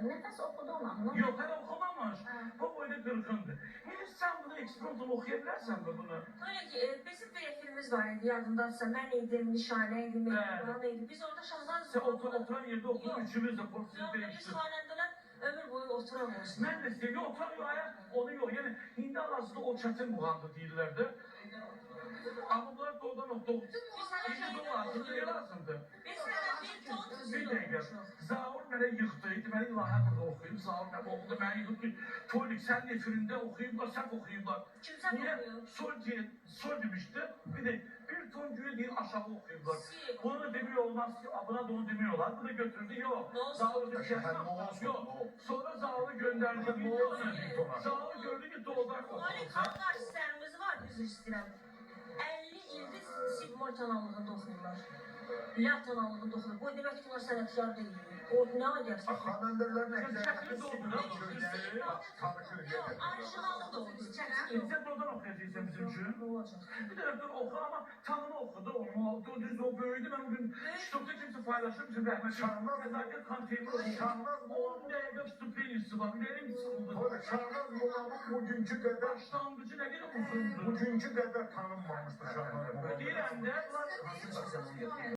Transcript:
Nefes okudu onu. Yok, ben okumamış. Bu boyda kırgındı. Henüz sen bunu eksik okuyabilirsen mi bunu? Öyle ki bizim bir filmimiz var idi yardımdansa. Ben neydim, Nişaneydi, Mehriban neydi. Biz orada Şahzan Sen oturan yerde okudun, üçümüz de porsiyon Yok, biz değiştik. xanəndələr ömür boyu oturamıyoruz. Ben de seviyorum, oturamıyor ayak, onu yok. Yani hindi arasında o çetin muhandı değillerdi. Ama bunlar doğudan okuduk. Hindi doğu aslında ne lazımdı? Biz sənə bir ton Bir tüzüyor. dəqiqə. Zaur mənə yıxdı. Deməli ilahi burada oxuyub. Zaur mənə oxudu. Mənə yıxıb ki, Tolik sən nefrində oxuyublar, səhv oxuyublar. Kim səhv Niyə? oxuyub? Sol demişdi. Bir ton güya deyil aşağı oxuyublar. Si. Bunu da demiyor olmaz ki, buna da onu demiyorlar. Bu da götürdü. Yok. Ne olsun? Zaur'u bir şey Yok. Sonra Zaur'u gönderdi. Zaur gördü ki doğudan Ali oxuyub. xalq artistlərimiz var, üzr istəyirəm. 50 ildir Sigmar kanalında oxuyurlar. Lat kanalında oxuyurlar. Bu demək ki, onlar sənətkar deyil. O nə edəcək? Xanəndələrin Çəkili doğdu da. tanışır Yox, orijinalı da olur. Çəkil yox. Sen doğudan okuyacaksan bizim için. Ne olacaq? Bir de dur oku ama tanımı okudu onu. O düz o büyüdü. Ben bugün kitapta kimse paylaşır bizim rahmetli. Şahmaz Nezaket kanteyimi okudu. Şahmaz 10 dakika stüplenisi var. Benim sıkıldı. Böyle Şahmaz Muğlam'ın bugünkü kadar Başlangıcı ne kadar uzundu. bugünkü kadar tanınmamıştır Şahmaz Muğlam. Değil hem de.